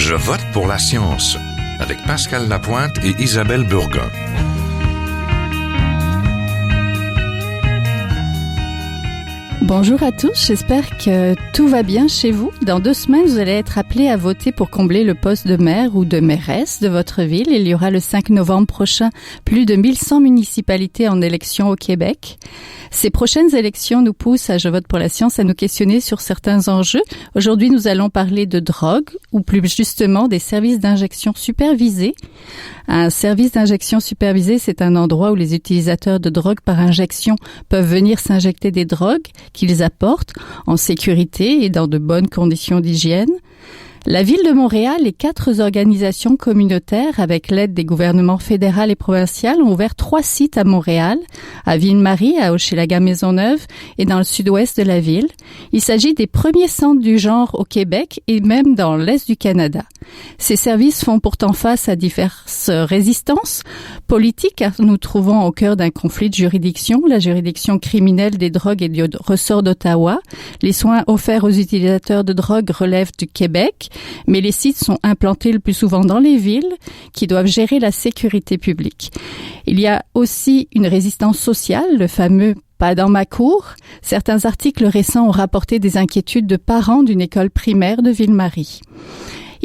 Je vote pour la science avec Pascal Lapointe et Isabelle Burgon. Bonjour à tous, j'espère que tout va bien chez vous. Dans 2 semaines, vous allez être appelés à voter pour combler le poste de maire ou de mairesse de votre ville. Il y aura le 5 novembre prochain plus de 1100 municipalités en élection au Québec. Ces prochaines élections nous poussent à Je vote pour la science à nous questionner sur certains enjeux. Aujourd'hui, nous allons parler de drogue, ou plus justement des services d'injection supervisés. Un service d'injection supervisé, c'est un endroit où les utilisateurs de drogue par injection peuvent venir s'injecter des drogues qu'ils apportent en sécurité et dans de bonnes conditions d'hygiène. La Ville de Montréal et 4 organisations communautaires, avec l'aide des gouvernements fédéral et provincial, ont ouvert 3 sites à Montréal, à Ville-Marie, à Hochelaga-Maisonneuve et dans le sud-ouest de la ville. Il s'agit des premiers centres du genre au Québec et même dans l'est du Canada. Ces services font pourtant face à diverses résistances politiques, car nous trouvons au cœur d'un conflit de juridiction, la juridiction criminelle des drogues et du ressort d'Ottawa. Les soins offerts aux utilisateurs de drogue relèvent du Québec, mais les sites sont implantés le plus souvent dans les villes qui doivent gérer la sécurité publique. Il y a aussi une résistance sociale, le fameux « pas dans ma cour ». Certains articles récents ont rapporté des inquiétudes de parents d'une école primaire de Ville-Marie.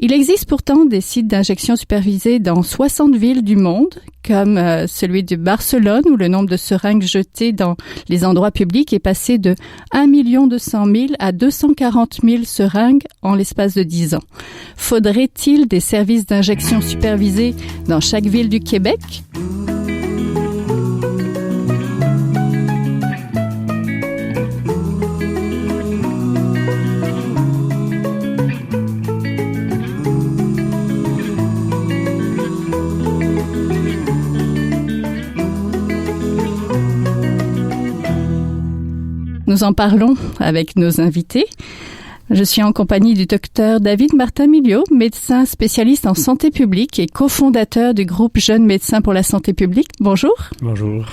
Il existe pourtant des sites d'injection supervisés dans 60 villes du monde, comme celui de Barcelone, où le nombre de seringues jetées dans les endroits publics est passé de 1 200 000 à 240 000 seringues en l'espace de 10 ans. Faudrait-il des services d'injection supervisés dans chaque ville du Québec ? Nous en parlons avec nos invités. Je suis en compagnie du docteur David Martin-Miliot, médecin spécialiste en santé publique et cofondateur du groupe Jeunes médecins pour la santé publique. Bonjour. Bonjour.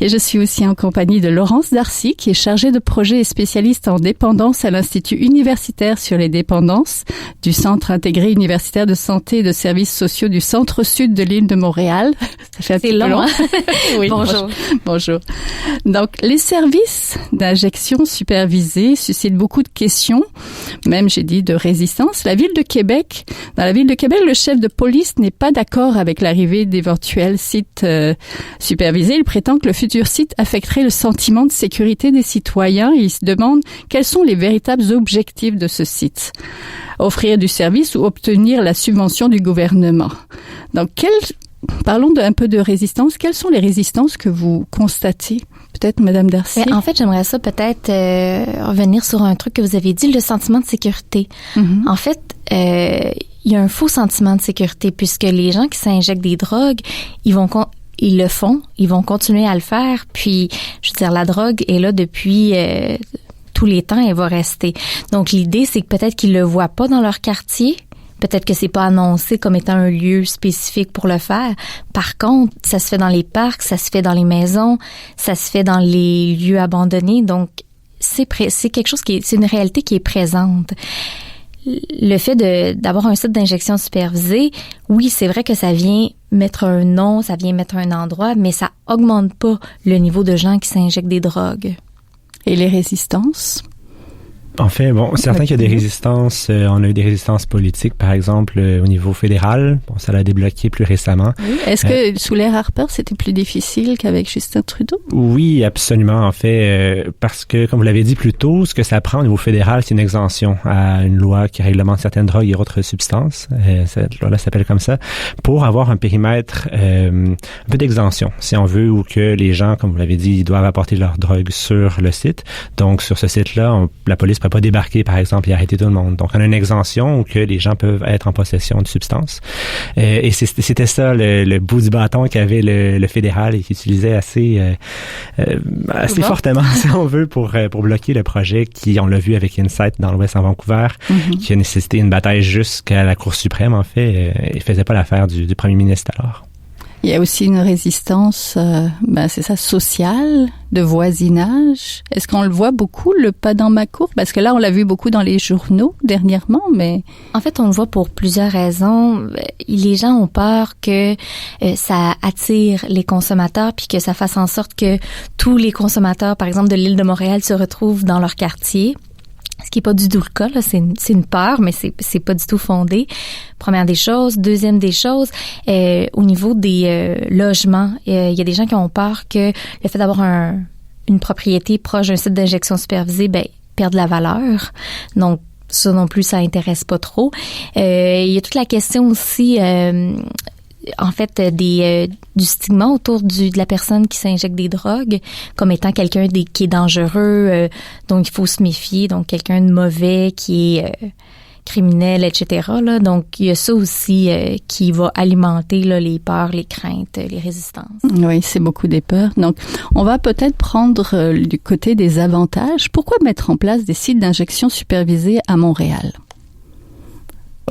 Et je suis aussi en compagnie de Laurence Darcy, qui est chargée de projet et spécialiste en dépendance à l'Institut universitaire sur les dépendances du Centre intégré universitaire de santé et de services sociaux du centre-sud de l'île de Montréal. Ça fait un petit peu long. Oui, bonjour. Bonjour. Donc, les services d'injection supervisés suscitent beaucoup de questions. Même, j'ai dit, de résistance. Dans la ville de Québec, le chef de police n'est pas d'accord avec l'arrivée d'éventuels sites supervisés. Il prétend que le futur site affecterait le sentiment de sécurité des citoyens et il se demande quels sont les véritables objectifs de ce site. Offrir du service ou obtenir la subvention du gouvernement. Donc, parlons un peu de résistance. Quelles sont les résistances que vous constatez? Peut-être, Madame Darcy. En fait, j'aimerais ça peut-être revenir sur un truc que vous avez dit, le sentiment de sécurité. Mm-hmm. En fait, il y a un faux sentiment de sécurité puisque les gens qui s'injectent des drogues, ils le font, ils vont continuer à le faire. Puis, je veux dire, la drogue est là depuis tous les temps, elle va rester. Donc, l'idée, c'est que peut-être qu'ils le voient pas dans leur quartier. Peut-être que c'est pas annoncé comme étant un lieu spécifique pour le faire. Par contre, ça se fait dans les parcs, ça se fait dans les maisons, ça se fait dans les lieux abandonnés. Donc, c'est quelque chose c'est une réalité qui est présente. Le fait d'avoir un site d'injection supervisé, oui, c'est vrai que ça vient mettre un nom, ça vient mettre un endroit, mais ça augmente pas le niveau de gens qui s'injectent des drogues. Et les résistances? En fait, certain qu'il y a des résistances. On a eu des résistances politiques, par exemple, au niveau fédéral. Ça l'a débloqué plus récemment. Oui. Est-ce que sous l'ère Harper, c'était plus difficile qu'avec Justin Trudeau? Oui, absolument. En fait, parce que, comme vous l'avez dit plus tôt, ce que ça prend au niveau fédéral, c'est une exemption à une loi qui réglemente certaines drogues et autres substances. Cette loi-là s'appelle comme ça, pour avoir un périmètre un peu d'exemption, si on veut, ou que les gens, comme vous l'avez dit, ils doivent apporter leur drogue sur le site. Donc, sur ce site-là, la police ne peut pas débarquer, par exemple, et arrêter tout le monde. Donc, on a une exemption où que les gens peuvent être en possession de substances. Et c'était ça, le bout du bâton qu'avait le fédéral et qui utilisait assez fortement, si on veut, pour bloquer le projet qui, on l'a vu avec Insight dans l'Ouest en Vancouver, qui a nécessité une bataille jusqu'à la Cour suprême, en fait, et faisait pas l'affaire du premier ministre alors. Il y a aussi une résistance, c'est ça, sociale, de voisinage. Est-ce qu'on le voit beaucoup, le pas dans ma cour? Parce que là, on l'a vu beaucoup dans les journaux dernièrement, mais... En fait, on le voit pour plusieurs raisons. Les gens ont peur que ça attire les consommateurs puis que ça fasse en sorte que tous les consommateurs, par exemple, de l'île de Montréal se retrouvent dans leur quartier. Ce qui est pas du tout le cas, là, c'est une peur, mais c'est pas du tout fondé. Première des choses. Deuxième des choses, au niveau des logements, il y a des gens qui ont peur que le fait d'avoir une propriété proche d'un site d'injection supervisée, perde la valeur. Donc, ça non plus, ça intéresse pas trop. Il y a toute la question aussi, en fait, du stigma autour de la personne qui s'injecte des drogues comme étant quelqu'un qui est dangereux, donc il faut se méfier, donc quelqu'un de mauvais qui est criminel, etc. Là. Donc, il y a ça aussi qui va alimenter là, les peurs, les craintes, les résistances. Oui, c'est beaucoup des peurs. Donc, on va peut-être prendre du côté des avantages. Pourquoi mettre en place des sites d'injection supervisés à Montréal?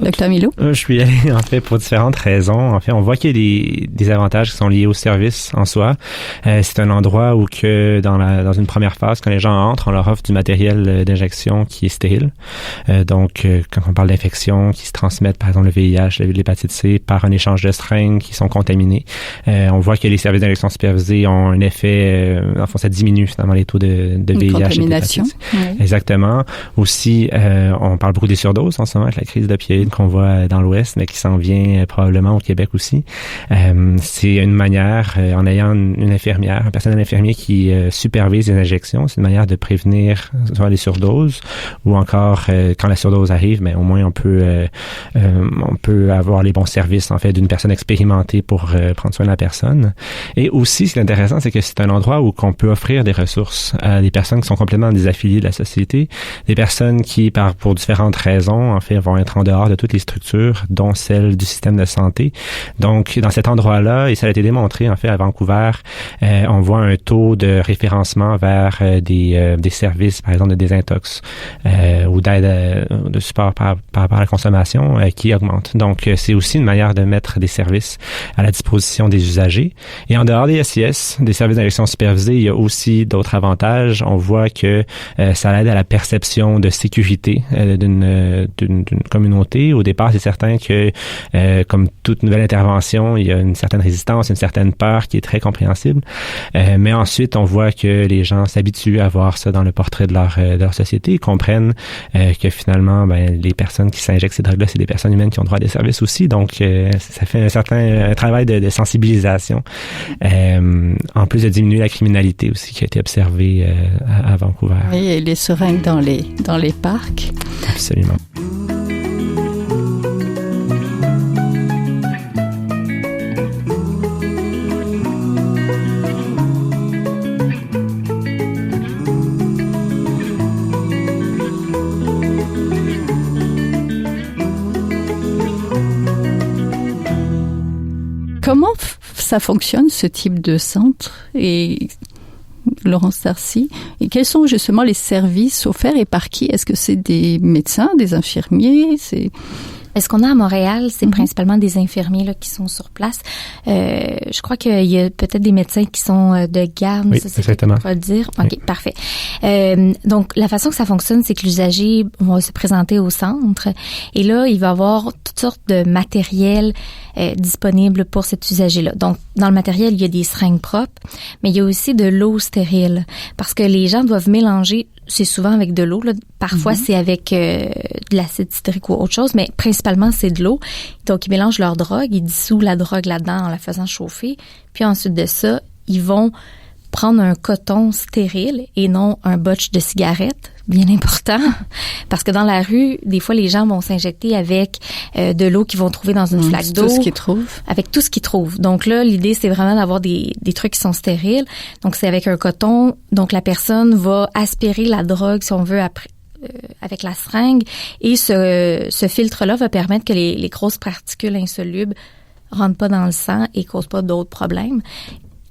Dr. Milo? Je suis allé, en fait, pour différentes raisons. En fait, on voit qu'il y a des avantages qui sont liés au service en soi. C'est un endroit où que dans une première phase, quand les gens entrent, on leur offre du matériel d'injection qui est stérile. Donc, quand on parle d'infections qui se transmettent, par exemple, le VIH, l'hépatite C, par un échange de seringues qui sont contaminées, on voit que les services d'injection supervisés ont un effet, enfin, ça diminue finalement les taux de VIH. Contamination. Oui. Exactement. Aussi, on parle beaucoup des surdoses en ce moment avec la crise d'opioïdes qu'on voit dans l'Ouest, mais qui s'en vient probablement au Québec aussi. C'est une manière, en ayant une infirmière, un personnel infirmier qui supervise les injections, c'est une manière de prévenir soit les surdoses ou encore quand la surdose arrive, mais au moins on peut avoir les bons services en fait d'une personne expérimentée pour prendre soin de la personne. Et aussi, ce qui est intéressant, c'est que c'est un endroit où qu'on peut offrir des ressources à des personnes qui sont complètement désaffiliées de la société, des personnes qui, pour différentes raisons, en fait, vont être en dehors de toutes les structures, dont celle du système de santé. Donc, dans cet endroit-là, et ça a été démontré, en fait, à Vancouver, on voit un taux de référencement vers des services, par exemple, de désintox ou d'aide de support par rapport à la consommation qui augmente. Donc, c'est aussi une manière de mettre des services à la disposition des usagers. Et en dehors des SIS, des services d'injection supervisés, il y a aussi d'autres avantages. On voit que ça aide à la perception de sécurité d'une communauté. Au départ, c'est certain que, comme toute nouvelle intervention, il y a une certaine résistance, une certaine peur qui est très compréhensible. Mais ensuite, on voit que les gens s'habituent à voir ça dans le portrait de leur société. Ils comprennent que finalement, les personnes qui s'injectent ces drogues-là, c'est des personnes humaines qui ont droit à des services aussi. Donc, ça fait un certain travail de sensibilisation. En plus de diminuer la criminalité aussi qui a été observée à Vancouver. Oui, et les seringues dans les parcs. Absolument. Comment ça fonctionne, ce type de centre? Et Laurence Darcy, et quels sont justement les services offerts et par qui? Est-ce que c'est des médecins, des infirmiers? Ce qu'on a à Montréal, c'est principalement des infirmiers là, qui sont sur place. Je crois qu'il y a peut-être des médecins qui sont de garde. Oui, ça, c'est exactement. On va le dire. OK, oui. Parfait. Donc, la façon que ça fonctionne, c'est que l'usager va se présenter au centre et là, il va avoir toutes sortes de matériel disponible pour cet usager-là. Donc, dans le matériel, il y a des seringues propres, mais il y a aussi de l'eau stérile parce que les gens doivent mélanger, c'est souvent avec de l'eau. Là. Parfois, c'est avec de l'acide citrique ou autre chose, mais principalement, c'est de l'eau. Donc, ils mélangent leur drogue, ils dissouent la drogue là-dedans en la faisant chauffer. Puis ensuite de ça, ils vont prendre un coton stérile et non un botch de cigarette, bien important, parce que dans la rue, des fois, les gens vont s'injecter avec de l'eau qu'ils vont trouver dans une flaque d'eau. Tout ce qu'ils trouvent. Avec tout ce qu'ils trouvent. Donc là, l'idée, c'est vraiment d'avoir des trucs qui sont stériles. Donc, c'est avec un coton. Donc, la personne va aspirer la drogue, si on veut, avec la seringue. Et ce filtre-là va permettre que les grosses particules insolubles rentrent pas dans le sang et causent pas d'autres problèmes.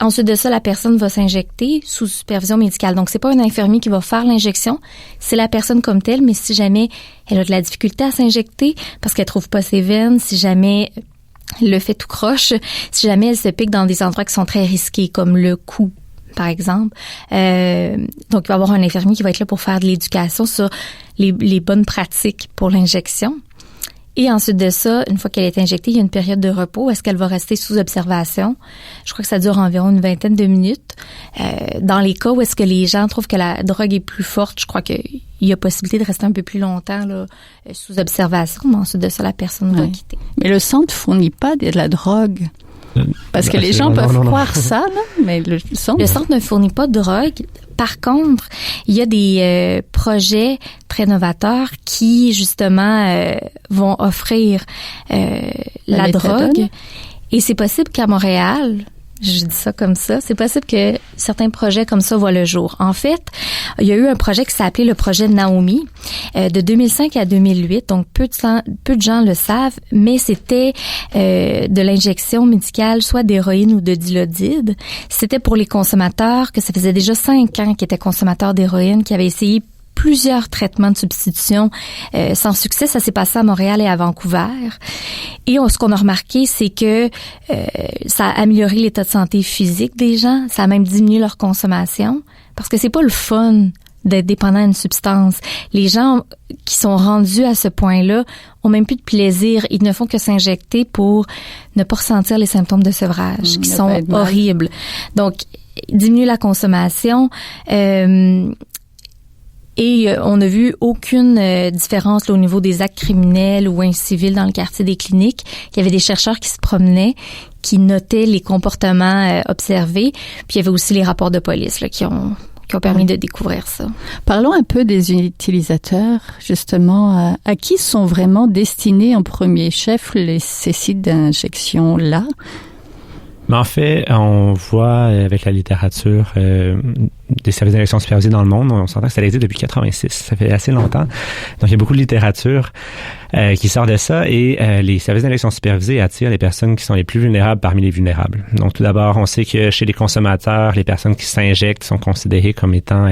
Ensuite de ça, la personne va s'injecter sous supervision médicale. Donc, c'est pas un infirmier qui va faire l'injection, c'est la personne comme telle, mais si jamais elle a de la difficulté à s'injecter parce qu'elle trouve pas ses veines, si jamais le fait tout croche, si jamais elle se pique dans des endroits qui sont très risqués, comme le cou, par exemple. Donc, il va y avoir un infirmier qui va être là pour faire de l'éducation sur les bonnes pratiques pour l'injection. Et ensuite de ça, une fois qu'elle est injectée, il y a une période de repos. Est-ce qu'elle va rester sous observation? Je crois que ça dure environ une vingtaine de minutes. Dans les cas où est-ce que les gens trouvent que la drogue est plus forte, je crois qu'il y a possibilité de rester un peu plus longtemps là, sous observation. Mais ensuite de ça, la personne va quitter. Mais le centre ne fournit pas de la drogue. Parce que les gens peuvent croire ça, là, mais le centre ne fournit pas de drogue. Par contre, il y a des projets très novateurs qui, justement, vont offrir la drogue. Et c'est possible qu'à Montréal, je dis ça comme ça, c'est possible que certains projets comme ça voient le jour. En fait, il y a eu un projet qui s'appelait le projet Naomi de 2005 à 2008. Donc, peu de gens le savent, mais c'était de l'injection médicale, soit d'héroïne ou de dilodide. C'était pour les consommateurs que ça faisait déjà 5 ans qu'ils étaient consommateurs d'héroïne, qui avaient essayé plusieurs traitements de substitution sans succès. Ça s'est passé à Montréal et à Vancouver. Et ce qu'on a remarqué, c'est que ça a amélioré l'état de santé physique des gens. Ça a même diminué leur consommation. Parce que c'est pas le fun d'être dépendant d'une substance. Les gens qui sont rendus à ce point-là ont même plus de plaisir. Ils ne font que s'injecter pour ne pas ressentir les symptômes de sevrage qui sont horribles. Donc, diminuer la consommation. Et on n'a vu aucune différence là, au niveau des actes criminels ou incivils dans le quartier des cliniques. Il y avait des chercheurs qui se promenaient, qui notaient les comportements observés. Puis il y avait aussi les rapports de police là, qui ont permis de découvrir ça. Parlons un peu des utilisateurs, justement. À qui sont vraiment destinés en premier chef ces sites d'injection-là? Mais en fait, on voit avec la littérature des services d'injection supervisée dans le monde, on s'entend que ça existe depuis 86, ça fait assez longtemps. Donc, il y a beaucoup de littérature qui sort de ça et les services d'injection supervisée attirent les personnes qui sont les plus vulnérables parmi les vulnérables. Donc, tout d'abord, on sait que chez les consommateurs, les personnes qui s'injectent sont considérées comme étant,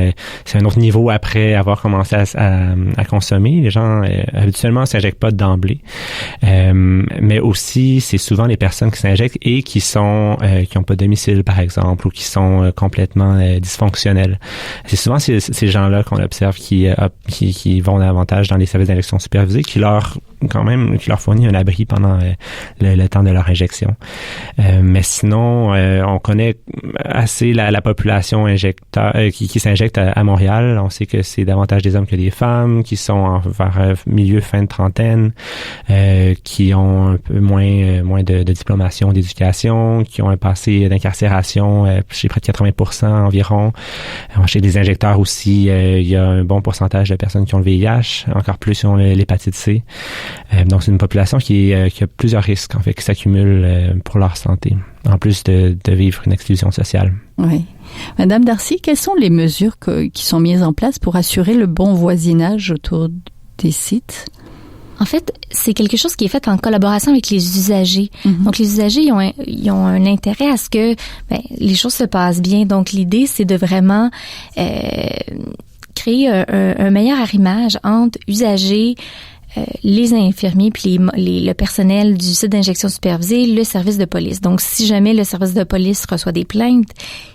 c'est un autre niveau après avoir commencé à consommer. Les gens, habituellement, s'injectent pas d'emblée. Mais aussi, c'est souvent les personnes qui s'injectent et qui ont pas de domicile, par exemple, ou qui sont complètement dysfonctionnels. C'est souvent ces gens-là qu'on observe qui vont davantage dans les services d'injection supervisée, qui leur fournit un abri pendant le temps de leur injection. Mais sinon, on connaît assez la population qui s'injecte à Montréal. On sait que c'est davantage des hommes que des femmes, qui sont vers milieu fin de trentaine, qui ont un peu moins de diplomation, d'éducation, qui ont un passé d'incarcération chez près de 80% environ. Chez les injecteurs aussi, il y a un bon pourcentage de personnes qui ont le VIH, encore plus qui ont l'hépatite C. Donc, c'est une population qui a plusieurs risques, en fait, qui s'accumulent pour leur santé, en plus de vivre une exclusion sociale. Oui. Madame Darcy, quelles sont les mesures qui sont mises en place pour assurer le bon voisinage autour des sites? En fait, c'est quelque chose qui est fait en collaboration avec les usagers. Mm-hmm. Donc, les usagers, ils ont un intérêt à ce que les choses se passent bien. Donc, l'idée, c'est de vraiment créer un meilleur arrimage entre usagers, les infirmiers puis le personnel du site d'injection supervisée, le service de police. Donc, si jamais le service de police reçoit des plaintes,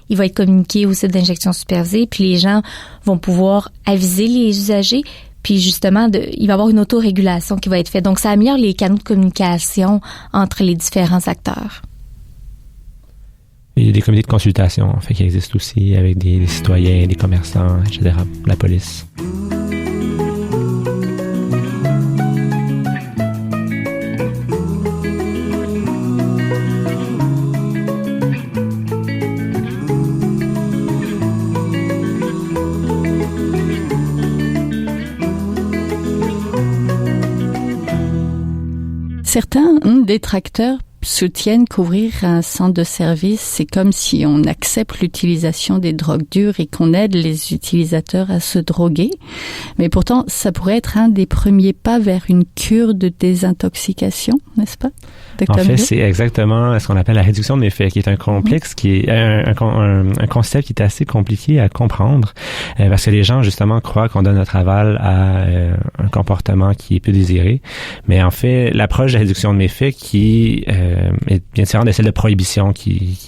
il va être communiqué au site d'injection supervisée, puis les gens vont pouvoir aviser les usagers. Puis justement, il va y avoir une autorégulation qui va être faite. Donc, ça améliore les canaux de communication entre les différents acteurs. Il y a des comités de consultation, en fait, qui existent aussi avec des citoyens, des commerçants, etc., la police. Certains détracteurs soutiennent qu'ouvrir un centre de service, c'est comme si on accepte l'utilisation des drogues dures et qu'on aide les utilisateurs à se droguer. Mais pourtant, ça pourrait être un des premiers pas vers une cure de désintoxication, n'est-ce pas, Dr. En fait, c'est exactement ce qu'on appelle la réduction de méfaits, qui est un complexe, qui est un concept qui est assez compliqué à comprendre, parce que les gens, justement, croient qu'on donne notre aval à un comportement qui est peu désiré. Mais en fait, l'approche de réduction de méfaits qui est bien différente de celle de prohibition qui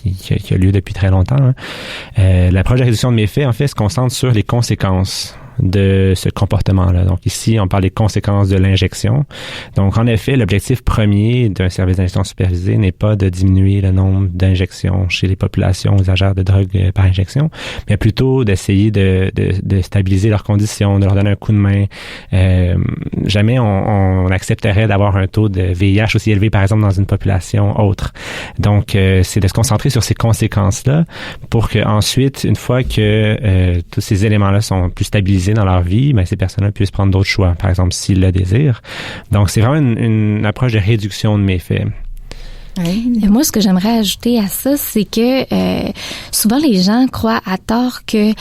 a lieu depuis très longtemps. Hein. L'approche de réduction de méfaits, en fait, se concentre sur les conséquences de ce comportement-là. Donc ici, on parle des conséquences de l'injection. Donc en effet, l'objectif premier d'un service d'injection supervisée n'est pas de diminuer le nombre d'injections chez les populations usagères de drogue par injection, mais plutôt d'essayer de stabiliser leurs conditions, de leur donner un coup de main. Jamais on accepterait d'avoir un taux de VIH aussi élevé, par exemple, dans une population autre. Donc c'est de se concentrer sur ces conséquences-là pour que ensuite, une fois que tous ces éléments-là sont plus stabilisés dans leur vie, ben, ces personnes-là puissent prendre d'autres choix, par exemple, s'ils le désirent. Donc, c'est vraiment une approche de réduction de méfaits. Oui. Et moi, ce que j'aimerais ajouter à ça, c'est que souvent les gens croient à tort que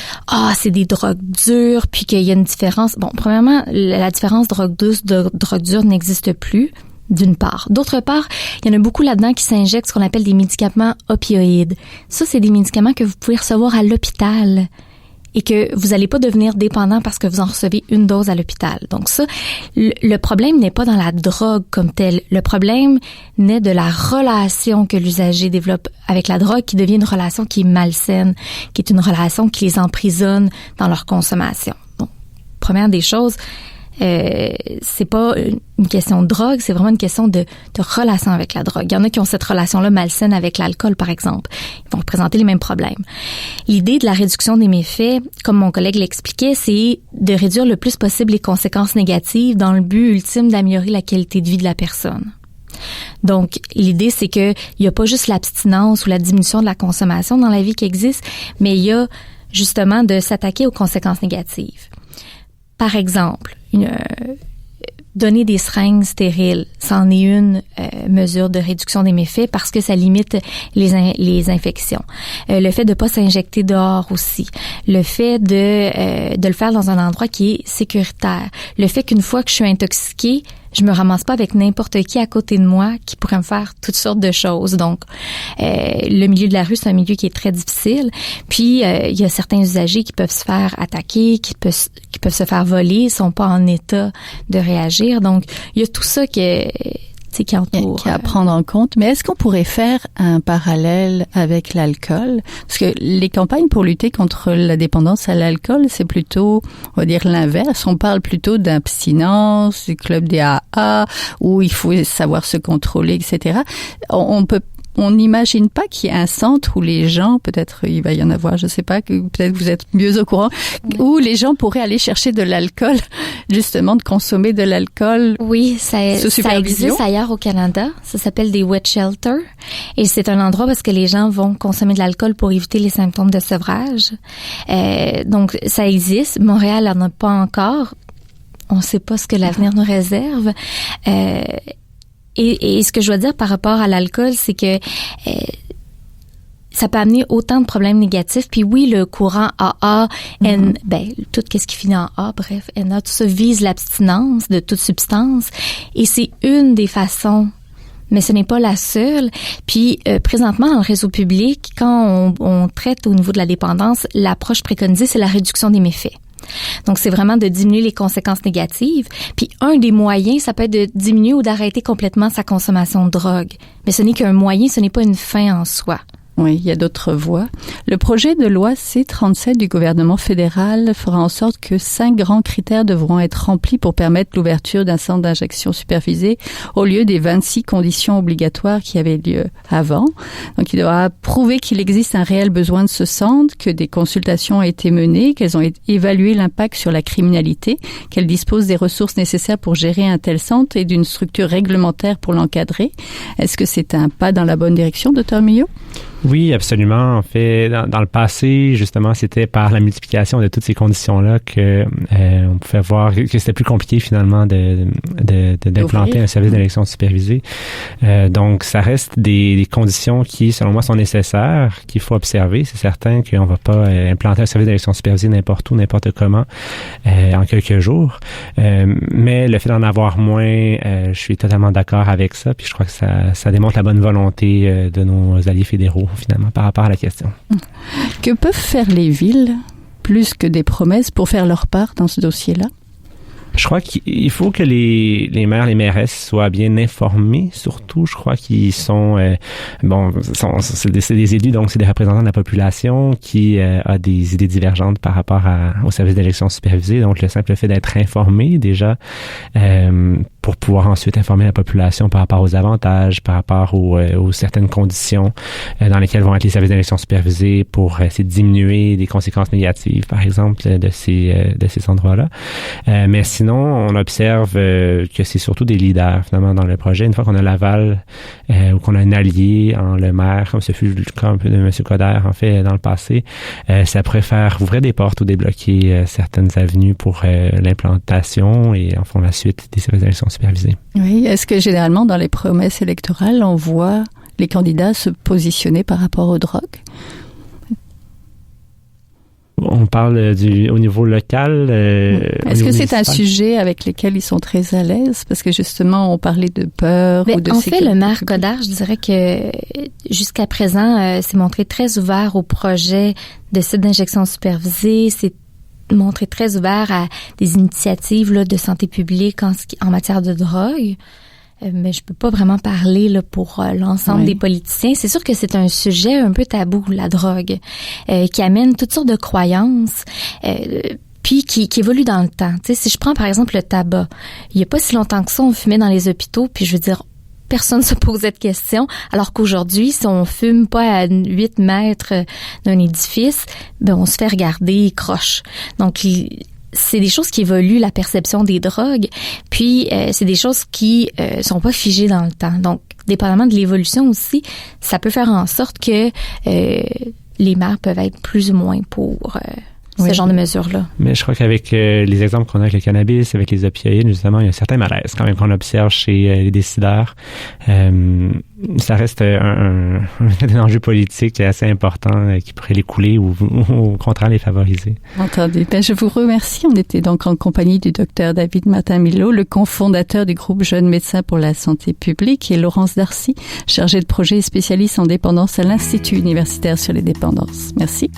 c'est des drogues dures, puis qu'il y a une différence. Bon, premièrement, la différence drogue douce de drogue dure n'existe plus. D'une part. D'autre part, il y en a beaucoup là-dedans qui s'injectent ce qu'on appelle des médicaments opioïdes. Ça, c'est des médicaments que vous pouvez recevoir à l'hôpital et que vous n'allez pas devenir dépendant parce que vous en recevez une dose à l'hôpital. Donc ça, le problème n'est pas dans la drogue comme telle. Le problème naît de la relation que l'usager développe avec la drogue qui devient une relation qui est malsaine, qui est une relation qui les emprisonne dans leur consommation. Donc, première des choses, c'est pas une question de drogue, c'est vraiment une question de relation avec la drogue. Il y en a qui ont cette relation-là malsaine avec l'alcool, par exemple. Ils vont présenter les mêmes problèmes. L'idée de la réduction des méfaits, comme mon collègue l'expliquait, c'est de réduire le plus possible les conséquences négatives dans le but ultime d'améliorer la qualité de vie de la personne. Donc, l'idée, c'est que il y a pas juste l'abstinence ou la diminution de la consommation dans la vie qui existe, mais il y a justement de s'attaquer aux conséquences négatives. Par exemple, donner des seringues stériles, c'en est une mesure de réduction des méfaits parce que ça limite les infections. Le fait de pas s'injecter dehors aussi. Le fait de le faire dans un endroit qui est sécuritaire. Le fait qu'une fois que je suis intoxiquée, je me ramasse pas avec n'importe qui à côté de moi qui pourrait me faire toutes sortes de choses. Donc, le milieu de la rue, c'est un milieu qui est très difficile. Puis, il y a certains usagers qui peuvent se faire attaquer, qui peuvent se faire voler, sont pas en état de réagir. Donc, il y a tout ça qui entoure. Qui à prendre en compte. Mais est-ce qu'on pourrait faire un parallèle avec l'alcool? Parce que les campagnes pour lutter contre la dépendance à l'alcool, c'est plutôt, on va dire, l'inverse. On parle plutôt d'abstinence, du club des AA, où il faut savoir se contrôler, etc. On n'imagine pas qu'il y ait un centre où les gens, peut-être il va y en avoir, je sais pas, peut-être vous êtes mieux au courant, où les gens pourraient aller chercher de l'alcool, justement, de consommer de l'alcool. Oui, ça existe ailleurs au Canada. Ça s'appelle des wet shelters. Et c'est un endroit parce que les gens vont consommer de l'alcool pour éviter les symptômes de sevrage. Donc, ça existe. Montréal n'en a pas encore. On ne sait pas ce que l'avenir nous réserve. Et ce que je dois dire par rapport à l'alcool, c'est que ça peut amener autant de problèmes négatifs. Puis oui, le courant AA, tout ce qui finit en A, bref, NA, tout ça vise l'abstinence de toute substance. Et c'est une des façons, mais ce n'est pas la seule. Puis présentement, dans le réseau public, quand on traite au niveau de la dépendance, l'approche préconisée, c'est la réduction des méfaits. Donc, c'est vraiment de diminuer les conséquences négatives. Puis, un des moyens, ça peut être de diminuer ou d'arrêter complètement sa consommation de drogue. Mais ce n'est qu'un moyen, ce n'est pas une fin en soi. Oui, il y a d'autres voies. Le projet de loi C-37 du gouvernement fédéral fera en sorte que 5 grands critères devront être remplis pour permettre l'ouverture d'un centre d'injection supervisé au lieu des 26 conditions obligatoires qui avaient lieu avant. Donc, il devra prouver qu'il existe un réel besoin de ce centre, que des consultations ont été menées, qu'elles ont évalué l'impact sur la criminalité, qu'elles disposent des ressources nécessaires pour gérer un tel centre et d'une structure réglementaire pour l'encadrer. Est-ce que c'est un pas dans la bonne direction, Dr. Millot? Oui, absolument. En fait, dans le passé, justement, c'était par la multiplication de toutes ces conditions-là que on pouvait voir que c'était plus compliqué finalement d'implanter un service d'élection supervisée. Donc, ça reste des conditions qui, selon moi, sont nécessaires, qu'il faut observer. C'est certain qu'on va pas implanter un service d'élection supervisée n'importe où, n'importe comment, en quelques jours. Mais le fait d'en avoir moins, je suis totalement d'accord avec ça. Puis je crois que ça démontre la bonne volonté de nos alliés fédéraux, finalement, par rapport à la question. Que peuvent faire les villes, plus que des promesses, pour faire leur part dans ce dossier-là? Je crois qu'il faut que les maires, les mairesses soient bien informés. Surtout, je crois qu'ils sont, c'est des élus, donc c'est des représentants de la population qui a des idées divergentes par rapport au service d'élection supervisée. Donc, le simple fait d'être informé déjà, pour pouvoir ensuite informer la population par rapport aux avantages, par rapport aux certaines conditions dans lesquelles vont être les services d'élection supervisés pour essayer de diminuer des conséquences négatives, par exemple, de ces endroits-là. Mais sinon, on observe que c'est surtout des leaders, finalement, dans le projet. Une fois qu'on a l'aval ou qu'on a un allié en le maire, comme ce fut le cas un peu de M. Coder, en fait, dans le passé, ça pourrait faire ouvrir des portes ou débloquer certaines avenues pour l'implantation et, en fond, la suite des services d'élection supervisés. Oui, est-ce que généralement, dans les promesses électorales, on voit les candidats se positionner par rapport aux drogues? On parle au niveau local. Est-ce que c'est un sujet avec lequel ils sont très à l'aise? Parce que justement, on parlait de peur ou de en sécurité. fait, le maire Coder, je dirais que jusqu'à présent, s'est montré très ouvert au projet de site d'injection supervisée, s'est montré très ouvert à des initiatives là, de santé publique en matière de drogue. Mais je peux pas vraiment parler là pour l'ensemble des politiciens. C'est sûr que c'est un sujet un peu tabou, la drogue, qui amène toutes sortes de croyances, puis qui évolue dans le temps. Tu sais, si je prends par exemple le tabac, il y a pas si longtemps que ça, on fumait dans les hôpitaux, puis je veux dire, personne ne se posait de questions, alors qu'aujourd'hui, si on fume pas à 8 mètres d'un édifice, ben on se fait regarder croche. Donc c'est des choses qui évoluent, la perception des drogues, puis c'est des choses qui sont pas figées dans le temps. Donc, dépendamment de l'évolution aussi, ça peut faire en sorte que les maires peuvent être plus ou moins pour ce genre de mesures-là. Mais je crois qu'avec les exemples qu'on a avec le cannabis, avec les opioïdes, justement, il y a un certain malaise quand même qu'on observe chez les décideurs. Ça reste un enjeu politique assez important qui pourrait les couler ou au contraire les favoriser. Entendu. Je vous remercie. On était donc en compagnie du docteur David Martin-Milot, le cofondateur du groupe Jeunes médecins pour la santé publique, et Laurence Darcy, chargée de projet et spécialiste en dépendance à l'Institut universitaire sur les dépendances. Merci.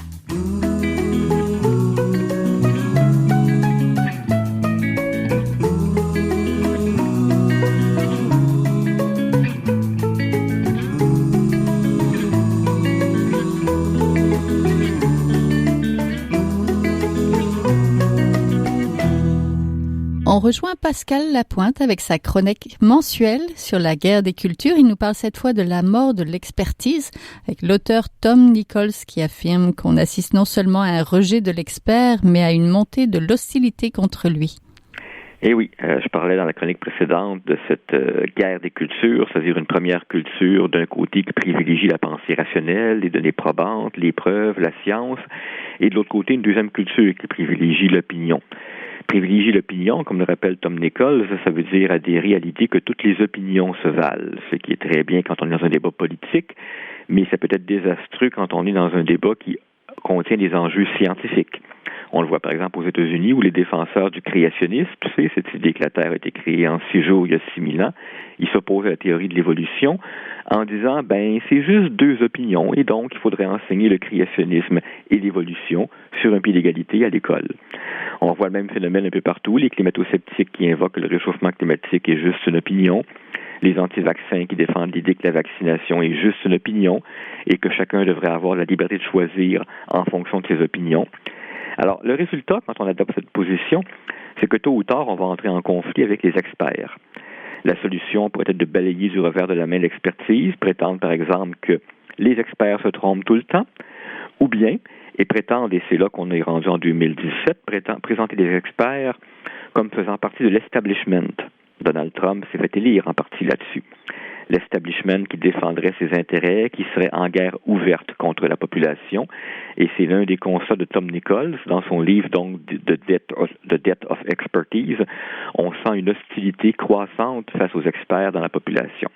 On rejoint Pascal Lapointe avec sa chronique mensuelle sur la guerre des cultures. Il nous parle cette fois de la mort de l'expertise, avec l'auteur Tom Nichols qui affirme qu'on assiste non seulement à un rejet de l'expert, mais à une montée de l'hostilité contre lui. Eh oui, je parlais dans la chronique précédente de cette guerre des cultures, c'est-à-dire une première culture d'un côté qui privilégie la pensée rationnelle, les données probantes, les preuves, la science, et de l'autre côté une deuxième culture qui privilégie l'opinion. Privilégier l'opinion, comme le rappelle Tom Nichols, ça veut dire adhérer à l'idée que toutes les opinions se valent, ce qui est très bien quand on est dans un débat politique, mais ça peut être désastreux quand on est dans un débat qui contient des enjeux scientifiques. On le voit par exemple aux États-Unis où les défenseurs du créationnisme, tu sais, cette idée que la Terre a été créée en 6 jours il y a 6 000 ans, ils s'opposent à la théorie de l'évolution en disant, c'est juste 2 opinions et donc il faudrait enseigner le créationnisme et l'évolution sur un pied d'égalité à l'école. On voit le même phénomène un peu partout, les climato-sceptiques qui invoquent que le réchauffement climatique est juste une opinion, les anti-vaccins qui défendent l'idée que la vaccination est juste une opinion et que chacun devrait avoir la liberté de choisir en fonction de ses opinions. Alors, le résultat, quand on adopte cette position, c'est que tôt ou tard, on va entrer en conflit avec les experts. La solution pourrait être de balayer du revers de la main l'expertise, prétendre par exemple que les experts se trompent tout le temps, ou bien, et prétendre, et c'est là qu'on est rendu en 2017, présenter des experts comme faisant partie de l'establishment. Donald Trump s'est fait élire en partie là-dessus. L'establishment qui défendrait ses intérêts, qui serait en guerre ouverte contre la population. Et c'est l'un des constats de Tom Nichols dans son livre, donc, The Death of Expertise. On sent une hostilité croissante face aux experts dans la population.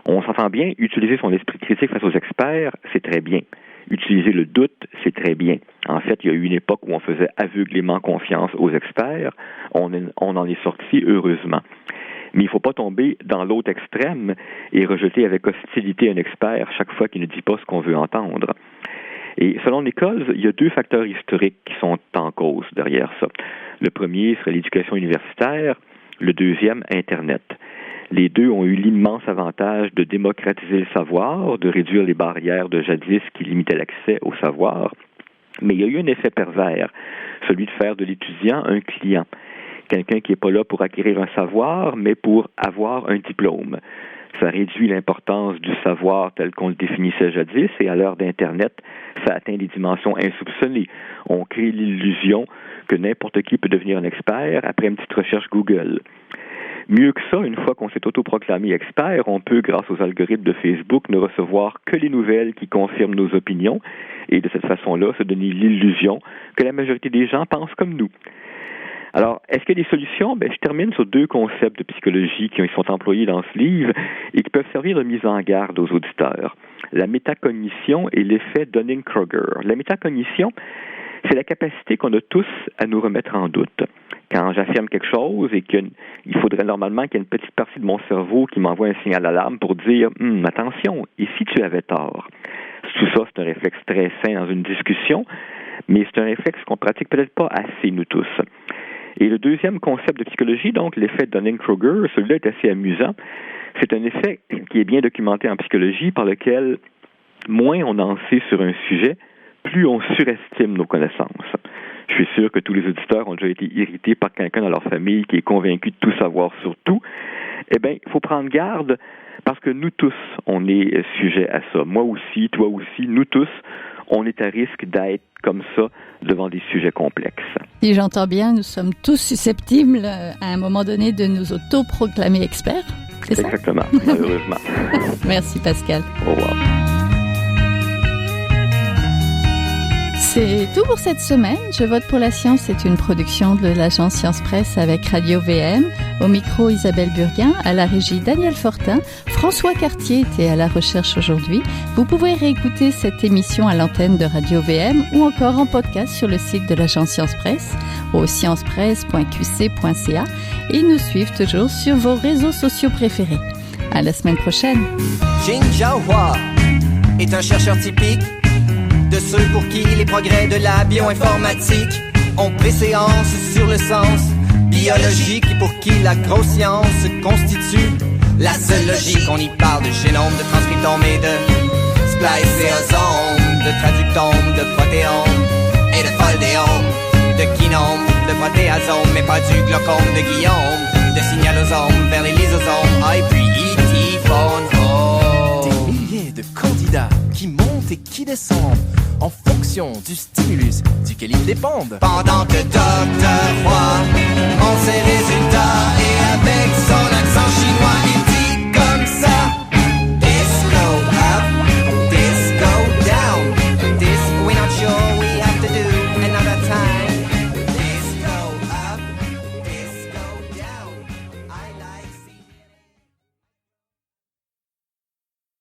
On s'entend bien, utiliser son esprit critique face aux experts, c'est très bien. Utiliser le doute, c'est très bien. En fait, il y a eu une époque où on faisait aveuglément confiance aux experts. On en est sorti heureusement. Mais il ne faut pas tomber dans l'autre extrême et rejeter avec hostilité un expert chaque fois qu'il ne dit pas ce qu'on veut entendre. Et selon Nichols, il y a 2 facteurs historiques qui sont en cause derrière ça. Le premier serait l'éducation universitaire, le deuxième, Internet. Les 2 ont eu l'immense avantage de démocratiser le savoir, de réduire les barrières de jadis qui limitaient l'accès au savoir. Mais il y a eu un effet pervers, celui de faire de l'étudiant un client. Quelqu'un qui n'est pas là pour acquérir un savoir, mais pour avoir un diplôme. Ça réduit l'importance du savoir tel qu'on le définissait jadis, et à l'heure d'Internet, ça atteint des dimensions insoupçonnées. On crée l'illusion que n'importe qui peut devenir un expert après une petite recherche Google. Mieux que ça, une fois qu'on s'est autoproclamé expert, on peut, grâce aux algorithmes de Facebook, ne recevoir que les nouvelles qui confirment nos opinions, et de cette façon-là, se donner l'illusion que la majorité des gens pensent comme nous. Alors, est-ce qu'il y a des solutions? Je termine sur 2 concepts de psychologie qui sont employés dans ce livre et qui peuvent servir de mise en garde aux auditeurs. La métacognition et l'effet Dunning-Kruger. La métacognition, c'est la capacité qu'on a tous à nous remettre en doute. Quand j'affirme quelque chose et qu'il faudrait normalement qu'il y ait une petite partie de mon cerveau qui m'envoie un signal d'alarme pour dire « Attention, et si tu avais tort? » Tout ça, c'est un réflexe très sain dans une discussion, mais c'est un réflexe qu'on pratique peut-être pas assez, nous tous. Et le deuxième concept de psychologie, donc l'effet Dunning-Kruger, celui-là est assez amusant. C'est un effet qui est bien documenté en psychologie par lequel moins on en sait sur un sujet, plus on surestime nos connaissances. Je suis sûr que tous les auditeurs ont déjà été irrités par quelqu'un dans leur famille qui est convaincu de tout savoir sur tout. Eh bien, il faut prendre garde parce que nous tous, on est sujet à ça. Moi aussi, toi aussi, nous tous, on est à risque d'être comme ça devant des sujets complexes. Si j'entends bien, nous sommes tous susceptibles à un moment donné de nous autoproclamer experts, c'est ça? Exactement, malheureusement. Merci Pascal. Au revoir. C'est tout pour cette semaine. Je vote pour la science. C'est une production de l'agence Science Presse avec Radio VM. Au micro, Isabelle Burguin. À la régie, Daniel Fortin. François Cartier était à la recherche aujourd'hui. Vous pouvez réécouter cette émission à l'antenne de Radio VM ou encore en podcast sur le site de l'agence Science Presse au sciencepresse.qc.ca et nous suivre toujours sur vos réseaux sociaux préférés. À la semaine prochaine. Jin Jiahua est un chercheur typique de ceux pour qui les progrès de la bioinformatique ont préséance sur le sens biologique et pour qui la grosse science constitue la seule logique. On y parle de génome, de transcriptome et de spliceosome, de traductome, de protéome et de foldéome, de kinome, de protéasome, mais pas du glaucome de Guillaume, de signalosome vers les lysosomes, et puis E.T. phone home. Des milliers de candidats qui montent et qui descendent en fonction du stimulus duquel ils dépendent. Pendant que Dr. Roy en ses résultats